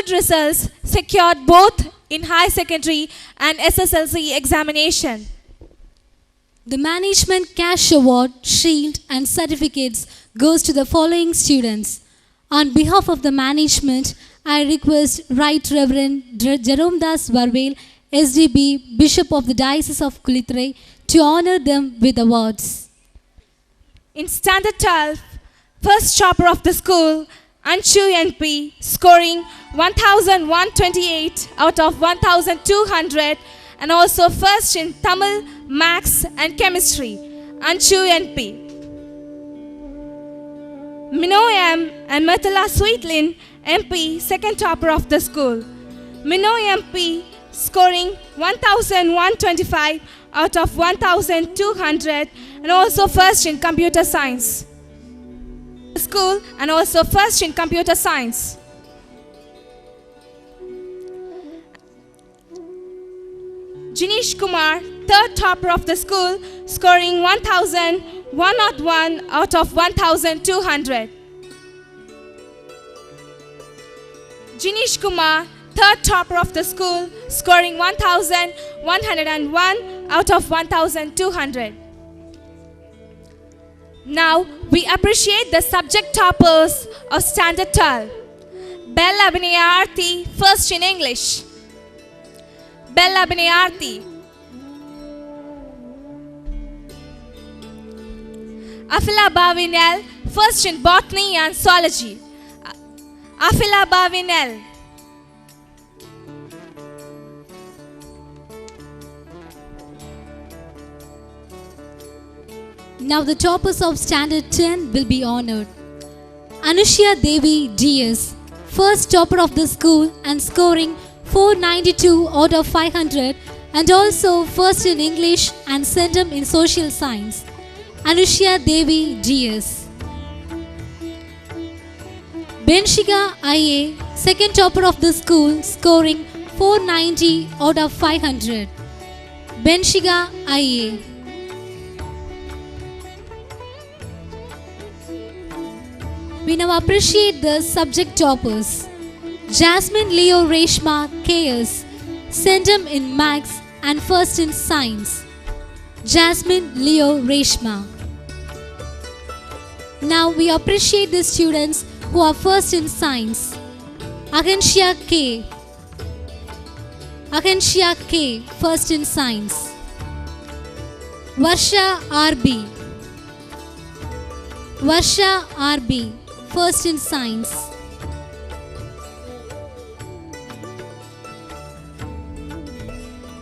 good results secured both in high secondary and SSLC examination. The Management Cash Award, Shield and Certificates goes to the following students. On behalf of the management, I request Right Reverend Jerome Das Varvel, SDB, Bishop of the Diocese of Kulithrai, to honor them with awards. In Standard 12, first topper of the school, Anshu NP, scoring 1,128 out of 1,200, and also first in Tamil, Maths and Chemistry, Anshu NP. Mino M and Myrtala Sweetlin MP, second topper of the school. Mino MP scoring 1,125 out of 1,200, and also first in Computer Science. School and also first in Computer Science. Jinesh Kumar, third topper of the school, scoring 1,101 out of 1,200. Jinesh Kumar, third topper of the school, scoring 1,101 out of 1,200. Now, we appreciate the subject toppers of Standard 12. Bella Abhinayarthi, first in English. Bella Abhinayarthi. Afila Bavinel, first in Botany and Zoology. Afila Bavinel. Now the toppers of Standard 10 will be honored. Anushya Devi DS, first topper of the school and scoring 492 out of 500, and also first in English and Centum in Social Science. Anushya Devi DS. Benshika IA, second topper of the school, scoring 490 out of 500. Benshika IA. We now appreciate the subject toppers. Jasmine Leo Reshma KS, Centum in Maths and first in Science. Jasmine Leo Reshma. Now we appreciate the students who are first in Science. Akanshya K. Akanshya K, first in Science. Varsha RB. Varsha RB, first in Science.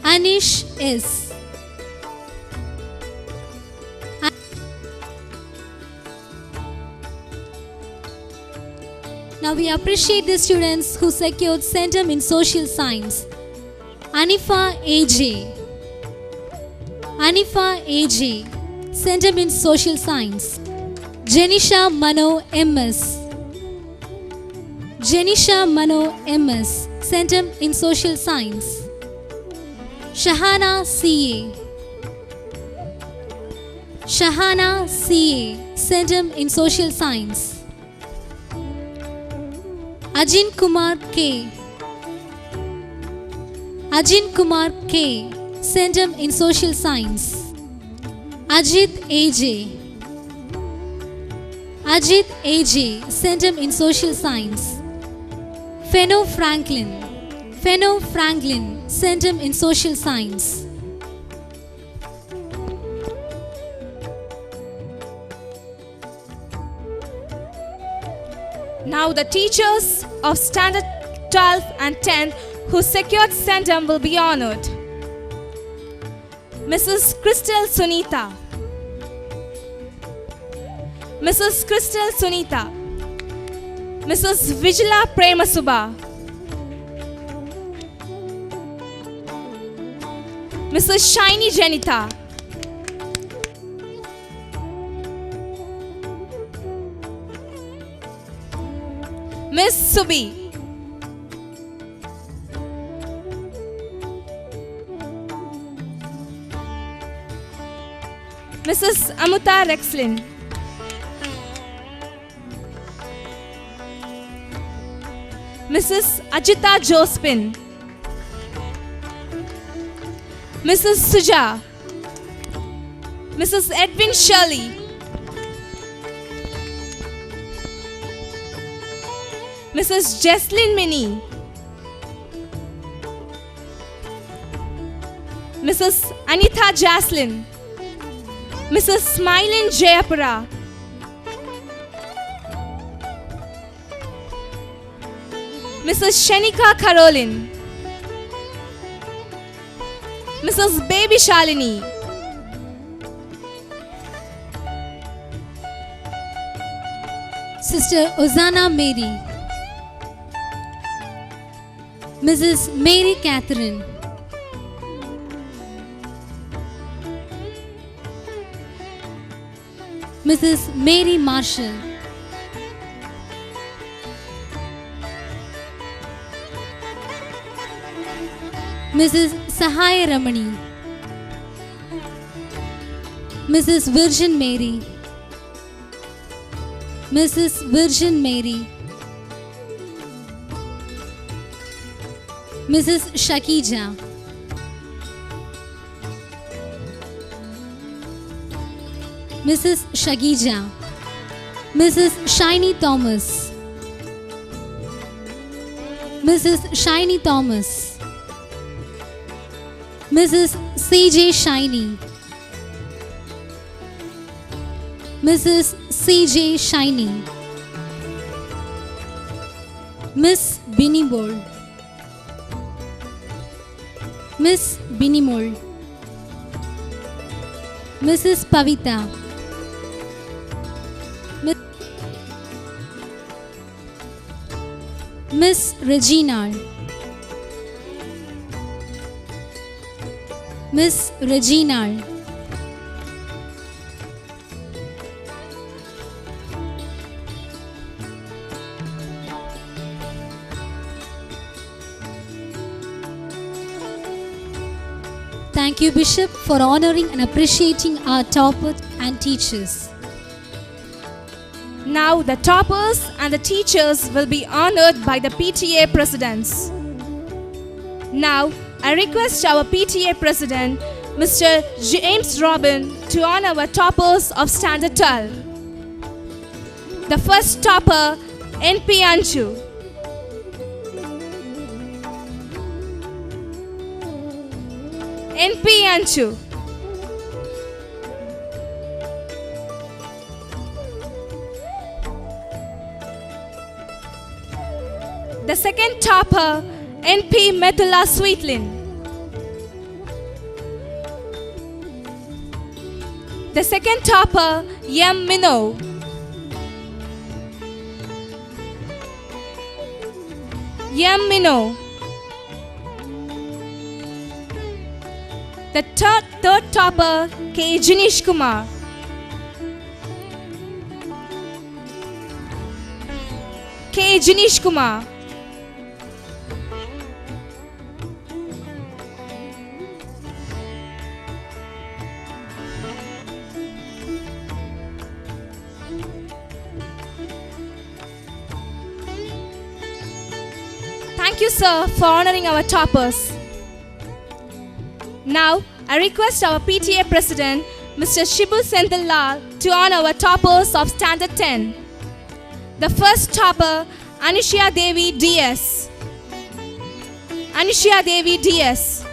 Anish S. Now we appreciate the students who secured Centum in Social Science. Anifa AJ. Anifa AJ, Centum in Social Science. Jenisha Mano MS. Jenisha Mano MS, Centum in Social Science. Shahana CA. Shahana CA, Centum in Social Science. Ajin Kumar K. Ajin Kumar K, Centum in Social Science. Ajit AJ. Ajit AJ, Centum in Social Science. Feno Franklin. Feno Franklin, Centum in Social Science. Now the teachers of Standard 12 and 10 who secured Centum will be honored. Mrs. Crystal Sunita. Mrs. Crystal Sunita. Mrs. Vijala Premasubha. Mrs. Shiny Janita. Miss Subi. Mrs. Amuta Rexlin. Mrs. Ajita Jospin, Mrs. Suja, Mrs. Edwin Shirley, Mrs. Jesslyn Minnie, Mrs. Anita Jaslyn, Mrs. Smilin Jayapura, Mrs. Shanika Caroline, Mrs. Baby Shalini, Sister Ozana Mary, Mrs. Mary Catherine, Mrs. Mary Marshall, Mrs. Sahaya Ramani, Mrs. Virgin Mary, Mrs. Virgin Mary, Mrs. Shakija, Mrs. Shagija, Mrs. Shiny Thomas, Mrs. Shiny Thomas, Mrs. CJ Shiny, Mrs. CJ Shiny, Miss Binimol, Miss Binimol, Mrs. Pavita, Miss Regina, Miss Regina, Thank you, Bishop, for honoring and appreciating our toppers and teachers. Now the toppers and the teachers will be honored by the PTA presidents. Now I request our PTA president, Mr. James Robin, to honor our toppers of Standard 12. The first topper, NP Anju. NP Anju. The second topper, NP Methula Sweetlin. The second topper, M. Mino. M. Mino. The third topper, K. Jinish Kumar. K. Jinish Kumar. Thank you, sir, for honoring our toppers. Now, I request our PTA President, Mr. Shibu Senthillal, to honor our toppers of Standard 10. The first topper, Anisha Devi DS. Anisha Devi DS.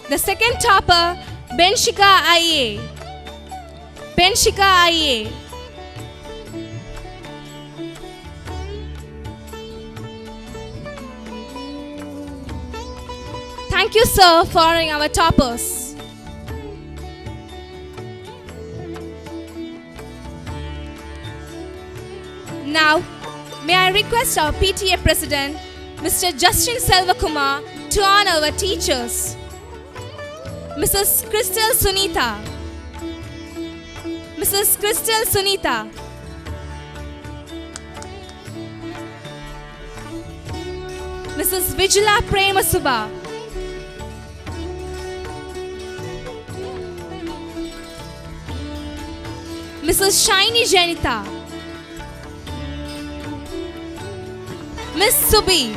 The second topper, Benshika IA. Benshika IA. Thank you, sir, for honoring our toppers. Now, may I request our PTA President, Mr. Justin Selvakumar, to honor our teachers. Mrs. Crystal Sunita. Mrs. Crystal Sunita. Mrs. Vijala Premasubha. Mrs. Shiny Janita. Miss Subi,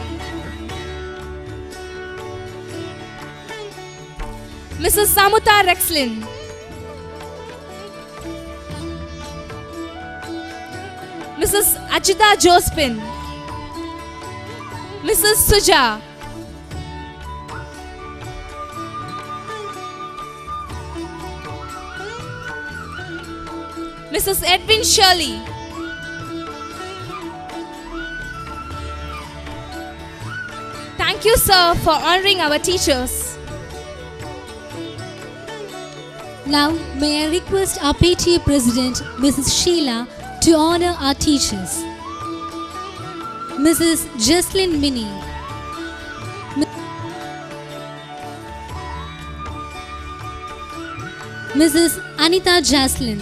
Mrs. Samuta Rexlin, Mrs. Achita Jospin, Mrs. Suja, Mrs. Edwin Shirley, thank you, sir, for honoring our teachers. Now, may I request our PTA President, Mrs. Sheila, to honor our teachers. Mrs. Jesslyn Minnie, Mrs. Anita Jaslyn,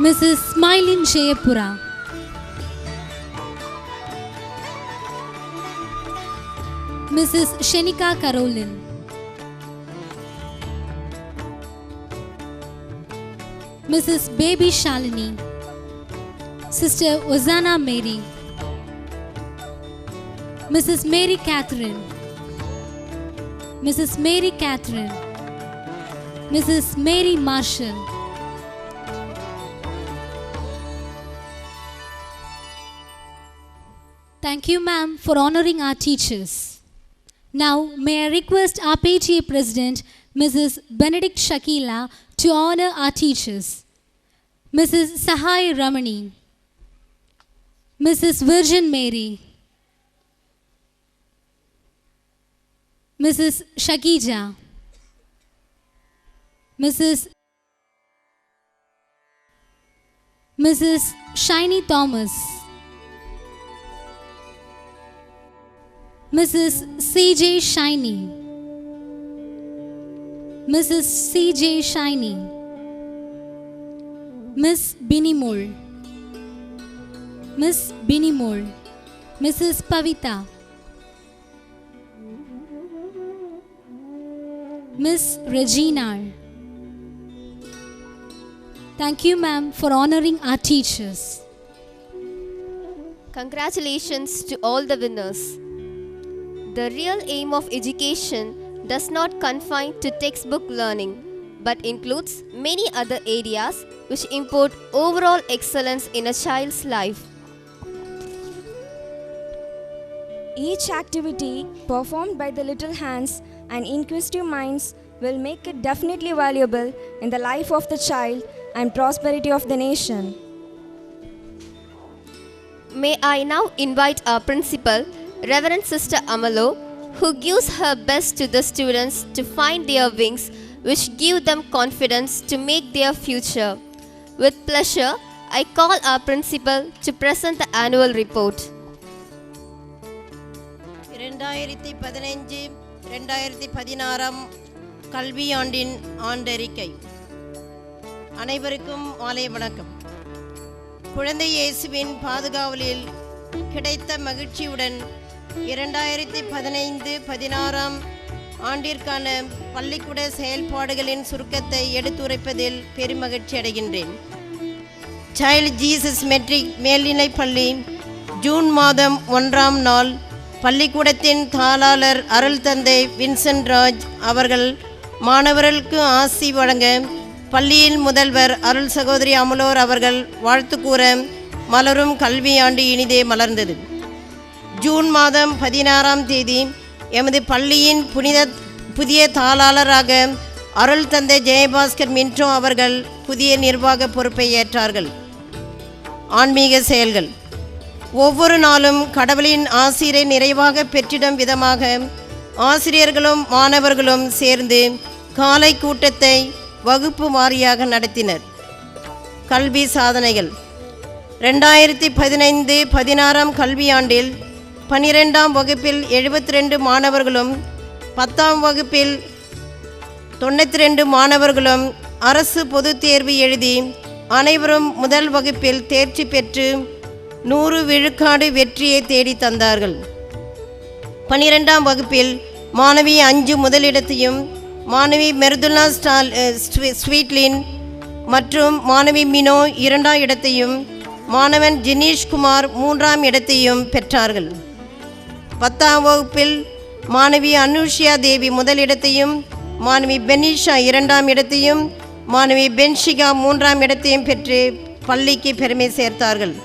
Mrs. Smilin Jayapura, Mrs. Shenika Caroline, Mrs. Baby Shalini, Sister Ozana Mary, Mrs. Mary Catherine, Mrs. Mary Catherine, Mrs. Mary Marshall, thank you, ma'am, for honoring our teachers. Now, may I request our PTA President, Mrs. Benedict Shakila, to honor our teachers. Mrs. Sahai Ramani, Mrs. Virgin Mary, Mrs. Shakija, Mrs. Shiny Thomas, Mrs. CJ Shiny, Mrs. CJ Shiny, Miss Binimol, Miss Binimol, Mrs. Pavita, Miss Regina. Thank you, ma'am, for honoring our teachers. Congratulations to all the winners. The real aim of education does not confine to textbook learning, but includes many other areas which import overall excellence in a child's life. Each activity performed by the little hands and inquisitive minds will make it definitely valuable in the life of the child and prosperity of the nation. May I now invite our principal, Reverend Sister Amalo, who gives her best to the students to find their wings, which give them confidence to make their future. With pleasure, I call our principal to present the annual report. 2015-2016 கல்வியாண்டின் ஆண்டறிக்கை. அனைவருக்கும் மாலை வணக்கம். குழந்தை இயேசுவின் பாதுகாவலில் கிடைத்த மகிழ்ச்சியுடன் 2015-16 ஆண்டிற்கான பள்ளிக்கூட செயல்பாடுகளின் சுருக்கத்தை எடுத்துரைப்பதில் பெருமகிழ்ச்சி அடைகின்றேன். சைல்ட் ஜீசஸ் மெட்ரிக் மேல்நிலைப் பள்ளி ஜூன் மாதம் 1ஆம் நாள் பள்ளிக்கூடத்தின் தாளாளர் அருள் தந்தை வின்சென்ட் ராஜ் அவர்கள் மாணவர்களுக்கு ஆசி வழங்க பள்ளியின் முதல்வர் அருள் சகோதரி அமலோர் அவர்கள் வாழ்த்து கூற மலரும் கல்வியாண்டு இனிதே மலர்ந்தது. ஜூன் மாதம் 16ஆம் தேதி எமது பள்ளியின் புதிய தாளாளராக அருள் தந்தை ஜெயபாஸ்கர் மின்ட்ரோ அவர்கள் புதிய நிர்வாக பொறுப்பை ஏற்றார்கள். ஆன்மீக செயல்கள். ஒவ்வொரு நாளும் கடவுளின் ஆசிரை நிறைவாக பெற்றிடும் விதமாக ஆசிரியர்களும் மாணவர்களும் சேர்ந்து காலை கூட்டத்தை வகுப்பு வாரியாக நடத்தினர். கல்வி சாதனைகள். 2015-16 கல்வியாண்டில் 12ஆம் வகுப்பில் 72 மாணவர்களும் 10ஆம் வகுப்பில் 92 மாணவர்களும் அரசு பொதுத் தேர்வு எழுதி அனைவரும் முதல் வகுப்பில் தேர்ச்சி பெற்று 100 விழுக்காடு வெற்றியை தேடி தந்தார்கள். 12ஆம் வகுப்பில் மாணவி அஞ்சு முதலிடத்தையும் மாணவி மெர்துல்லா ஸ்வீட்லின் மற்றும் மாணவி மினோ 2ஆம் இடத்தையும் மாணவன் ஜினீஷ்குமார் 3ஆம் இடத்தையும் பெற்றார்கள். 10ஆம் வகுப்பில் மாணவி அனுஷியா தேவி முதலிடத்தையும், மாணவி பெனிஷா 2ஆம் இடத்தையும், மாணவி பென்ஷிகா 3ஆம் இடத்தையும் பெற்று பள்ளிக்கு பெருமை சேர்த்தார்கள்.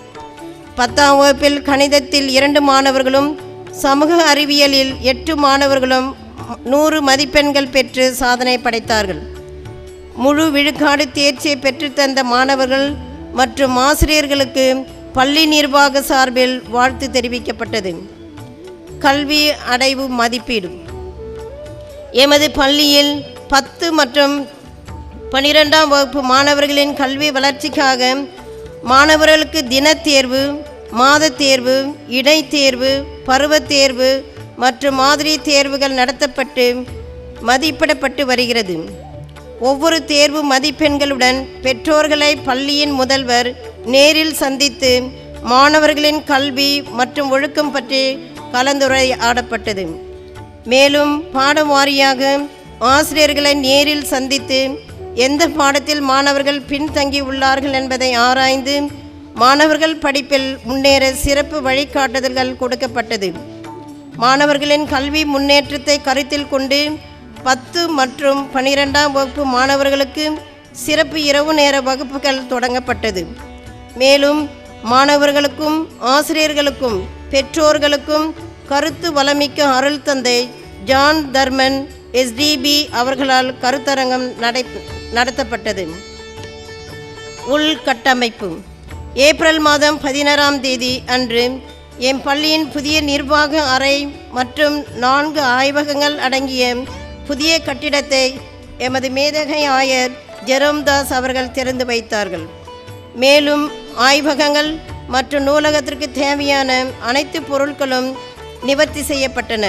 10ஆம் வகுப்பில் கணிதத்தில் 2 மாணவர்களும், சமூக அறிவியலில் 8 மாணவர்களும் 100 மதிப்பெண்கள் பெற்று சாதனை படைத்தார்கள். முழு விழுக்காடு தேர்ச்சியை பெற்றுத்தந்த மாணவர்கள் மற்றும் ஆசிரியர்களுக்கு பள்ளி நிர்வாக சார்பில் வாழ்த்து தெரிவிக்கப்பட்டது. கல்வி அடைவு மதிப்பீடு. எமது பள்ளியில் 10 மற்றும் 12ஆம் வகுப்பு மாணவர்களின் கல்வி வளர்ச்சிக்காக மாணவர்களுக்கு தினத்தேர்வு, மாத தேர்வு, இடைத்தேர்வு, பருவத் தேர்வு மற்றும் மாதிரி தேர்வுகள் நடத்தப்பட்டு மதிப்பிடப்பட்டு வருகிறது. ஒவ்வொரு தேர்வு மதிப்பெண்களுடன் பெற்றோர்களை பள்ளியின் முதல்வர் நேரில் சந்தித்து மாணவர்களின் கல்வி மற்றும் ஒழுக்கம் பற்றி கலந்துரையாடப்பட்டது. மேலும் பாடம் வாரியாக ஆசிரியர்களை நேரில் சந்தித்து எந்த பாடத்தில் மாணவர்கள் பின்தங்கி உள்ளார்கள் என்பதை ஆராய்ந்து மாணவர்கள் படிப்பில் முன்னேற சிறப்பு வழிகாட்டுதல்கள் கொடுக்கப்பட்டது. மாணவர்களின் கல்வி முன்னேற்றத்தை கருத்தில் கொண்டு 10 மற்றும் 12ஆம் வகுப்பு மாணவர்களுக்கு சிறப்பு இரவு நேர வகுப்புகள் தொடங்கப்பட்டது. மேலும் மாணவர்களுக்கும் ஆசிரியர்களுக்கும் பெற்றோர்களுக்கும் கருத்து வளமிக்க அருள் தந்தை ஜான் தர்மன் SDB அவர்களால் கருத்தரங்கம் நடத்தப்பட்டது. உள்கட்டமைப்பு. ஏப்ரல் மாதம் 16ஆம் தேதி அன்று என் பள்ளியின் புதிய நிர்வாக அறை மற்றும் 4 ஆய்வகங்கள் அடங்கிய புதிய கட்டிடத்தை எமது மேதகை ஆயர் ஜெரோம்தாஸ் அவர்கள் திறந்து வைத்தார்கள். மேலும் ஆய்வகங்கள் மற்றும் நூலகத்திற்கு தேவையான அனைத்து பொருட்களும் நிவர்த்தி செய்யப்பட்டன.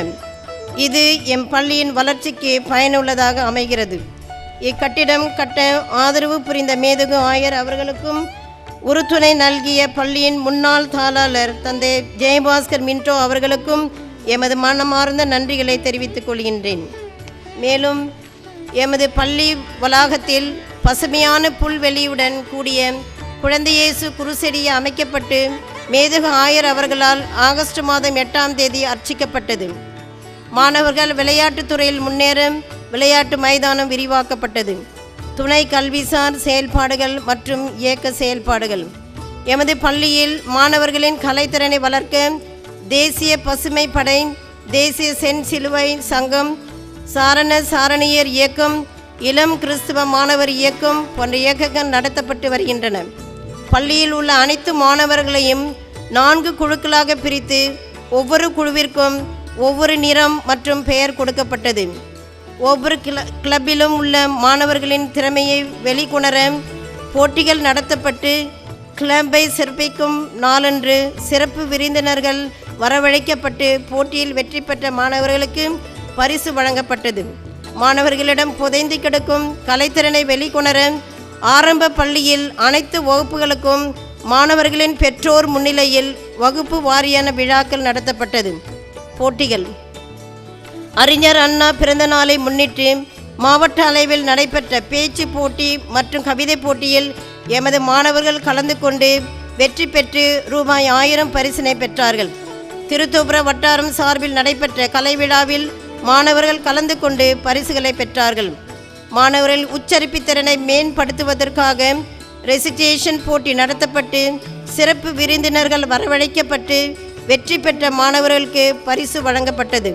இது எம் பள்ளியின் வளர்ச்சிக்கு பயனுள்ளதாக அமைகிறது. இக்கட்டிடம் கட்ட ஆதரவு புரிந்த மேதகு ஆயர் அவர்களுக்கும் உறுதுணை நல்கிய பள்ளியின் முன்னாள் தாளாளர் தந்தை ஜெயபாஸ்கர் மின்டோ அவர்களுக்கும் எமது மனமார்ந்த நன்றிகளை தெரிவித்துக் கொள்கின்றேன். மேலும் எமது பள்ளி வளாகத்தில் பசுமையான புல்வெளியுடன் கூடிய குழந்தை இயேசு குருசெடி அமைக்கப்பட்டு மேதகு ஆயர் அவர்களால் ஆகஸ்ட் மாதம் 8ஆம் தேதி அர்ச்சிக்கப்பட்டது. மாணவர்கள் விளையாட்டுத் துறையில் முன்னேற விளையாட்டு மைதானம் விரிவாக்கப்பட்டது. துணை கல்விசார் செயல்பாடுகள் மற்றும் இயக்க செயல்பாடுகள். எமது பள்ளியில் மாணவர்களின் கலைத்திறனை வளர்க்க தேசிய பசுமை படை, தேசிய சென் சிலுவை சங்கம், சாரண சாரணியர் இயக்கம், இளம் கிறிஸ்துவ மாணவர் இயக்கம் போன்ற இயக்கங்கள் நடத்தப்பட்டு வருகின்றன. பள்ளியில் உள்ள அனைத்து மாணவர்களையும் 4 குழுக்களாக பிரித்து ஒவ்வொரு குழுவிற்கும் ஒவ்வொரு நிறம் மற்றும் பெயர் கொடுக்கப்பட்டது. ஒவ்வொரு கிளப்பிலும் உள்ள மாணவர்களின் திறமையை வெளிக்கொணர போட்டிகள் நடத்தப்பட்டு கிளப்பை சிறப்பிக்கும் நாளன்று சிறப்பு விருந்தினர்கள் வரவழைக்கப்பட்டு போட்டியில் வெற்றி பெற்ற மாணவர்களுக்கு பரிசு வழங்கப்பட்டது. மாணவர்களிடம் புதைந்து கிடக்கும் கலைத்திறனை வெளிக்கொணர ஆரம்ப பள்ளியில் அனைத்து வகுப்புகளுக்கும் மாணவர்களின் பெற்றோர் முன்னிலையில் வகுப்பு வாரியான விழாக்கள் நடத்தப்பட்டது. போட்டிகள். அறிஞர் அண்ணா பிறந்த நாளை முன்னிட்டு மாவட்ட அளவில் நடைபெற்ற பேச்சு போட்டி மற்றும் கவிதை போட்டியில் எமது மாணவர்கள் கலந்து கொண்டு வெற்றி பெற்று ரூபாய் 1000 பரிசினை பெற்றார்கள். திருத்தோபுர வட்டாரம் சார்பில் நடைபெற்ற கலை விழாவில் மாணவர்கள் கலந்து கொண்டு பரிசுகளை பெற்றார்கள். மாணவர்கள் உச்சரிப்பு திறனை மேம்படுத்துவதற்காக ரெசிடேஷன் போட்டி நடத்தப்பட்டு சிறப்பு விருந்தினர்கள் வரவழைக்கப்பட்டு வெற்றி பெற்ற மாணவர்களுக்கு பரிசு வழங்கப்பட்டது.